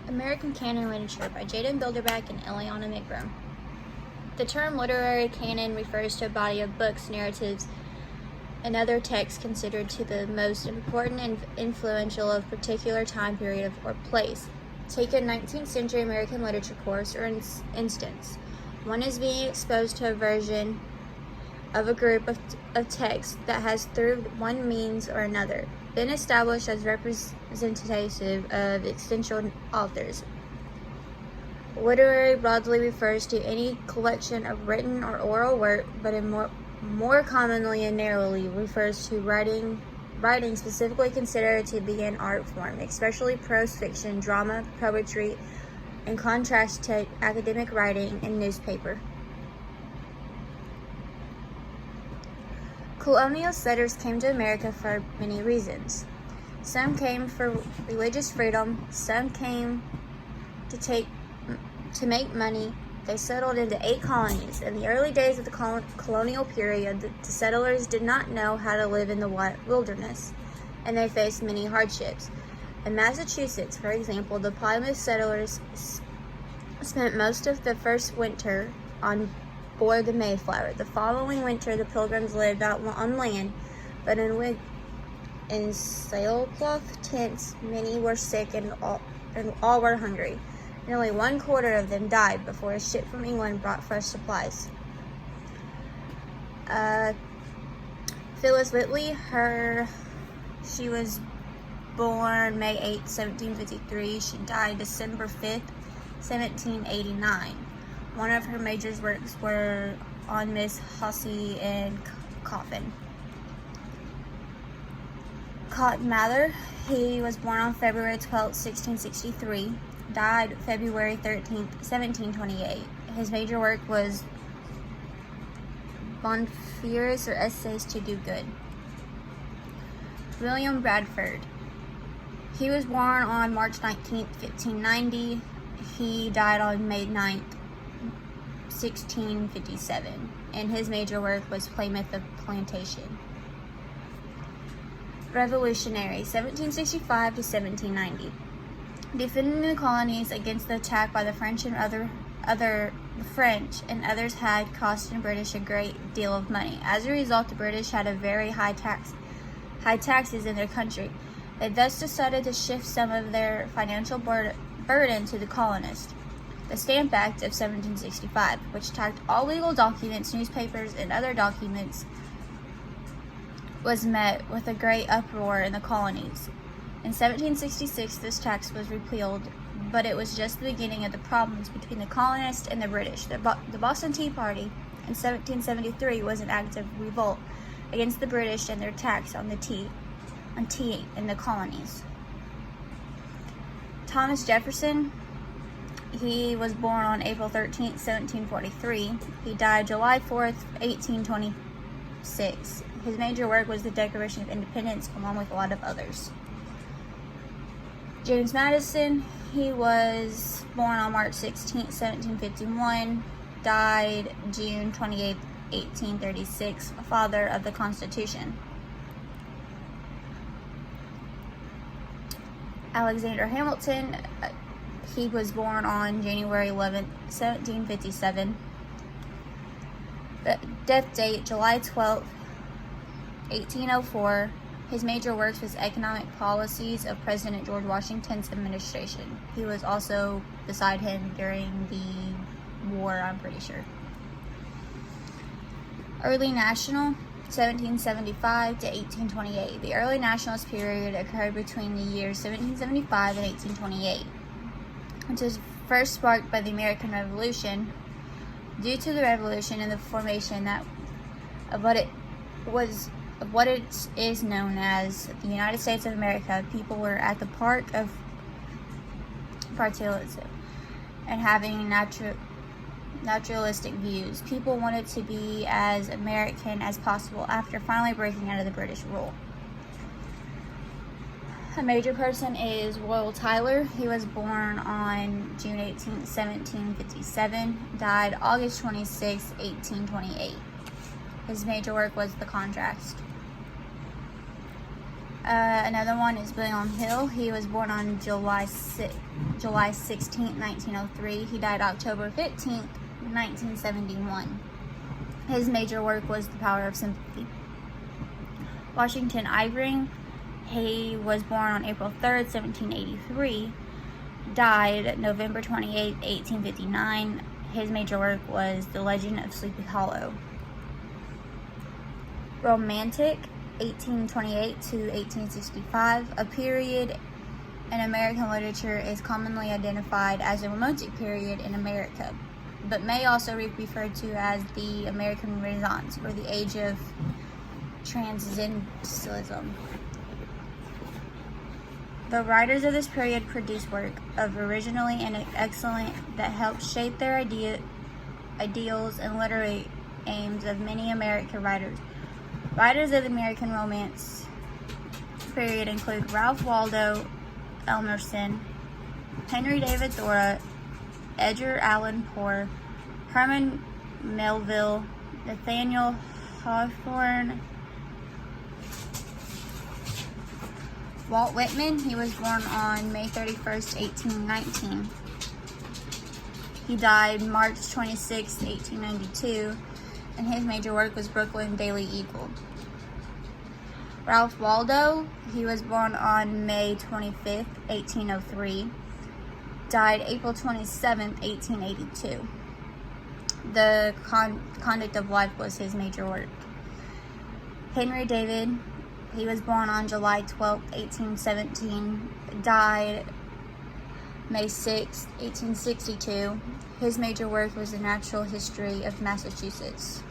American Canon Literature by Jaden Bilderback and Eliana McBrome. The term literary canon refers to a body of books, narratives, and other texts considered to the most important and influential of a particular time period or place. Take a 19th century American literature course or instance. One is being exposed to a version of a group of texts that has, through one means or another, been established as representative of essential authors. Literary broadly refers to any collection of written or oral work, but in more commonly and narrowly refers to writing specifically considered to be an art form, especially prose fiction, drama, poetry, in contrast to academic writing and newspaper. Colonial settlers came to America for many reasons. Some came for religious freedom, some came to make money. They settled into 8 colonies. In the early days of the colonial period, the settlers did not know how to live in the wilderness, and they faced many hardships. In Massachusetts, for example, the Plymouth settlers spent most of the first winter on board the Mayflower. The following winter, the Pilgrims lived out on land, but in sailcloth tents. Many were sick and all were hungry. Nearly 1/4 of them died before a ship from England brought fresh supplies. Phyllis Whitley, she was born May 8, 1753. She died December 5th, 1789. One of her major works were on Miss Hussey and Coffin. Cotton Mather, he was born on February 12, 1663. Died February 13th, 1728. His major work was Bonfires or Essays to Do Good. William Bradford, he was born on March 19th, 1590. He died on May 9th, 1657, and his major work was Plymouth Plantation. Revolutionary, 1765 to 1790. Defending the colonies against the attack by the French and others had cost the British a great deal of money. As a result, the British had a very high taxes in their country. They thus decided to shift some of their financial burden to the colonists. The Stamp Act of 1765, which taxed all legal documents, newspapers, and other documents, was met with a great uproar in the colonies. In 1766, this tax was repealed, but it was just the beginning of the problems between the colonists and the British. The Boston Tea Party in 1773 was an act of revolt against the British and their tax on tea in the colonies. Thomas Jefferson, he was born on April 13th, 1743. He died July 4th, 1826. His major work was the Declaration of Independence, along with a lot of others. James Madison, he was born on March 16th, 1751. Died June 28th, 1836, father of the Constitution. Alexander Hamilton, he was born on January 11th, 1757. The death date, July 12th, 1804. His major works was economic policies of President George Washington's administration. He was also beside him during the war, I'm pretty sure. Early National, 1775 to 1828. The early nationalist period occurred between the years 1775 and 1828, which was first sparked by the American Revolution. Due to the Revolution and the formation of what it is known as the United States of America, people were at the park of partialism and having naturalistic views. People wanted to be as American as possible after finally breaking out of the British rule. A major person is Royal Tyler. He was born on June 18, 1757, died August 26, 1828. His major work was The Contrast. Another one is William Hill. He was born on July 16, 1903. He died October 15, 1971. His major work was The Power of Sympathy. Washington Irving. He was born on April 3rd, 1783. Died November 28, 1859. His major work was The Legend of Sleepy Hollow. Romantic, 1828 to 1865. A period in American literature is commonly identified as the Romantic period in America, but may also be referred to as the American Renaissance or the Age of Transcendentalism. The writers of this period produced work of originally and excellent that helped shape their ideals and literary aims of many American writers. Writers of the American Romance period include Ralph Waldo Emerson, Henry David Thoreau, Edgar Allan Poe, Herman Melville, Nathaniel Hawthorne, Walt Whitman. He was born on May 31st, 1819. He died March 26, 1892, and his major work was Brooklyn Daily Eagle. Ralph Waldo, he was born on May 25th, 1803. Died April 27th, 1882. The Conduct of Life was his major work. Henry David, he was born on July 12, 1817, died May 6, 1862. His major work was The Natural History of Massachusetts.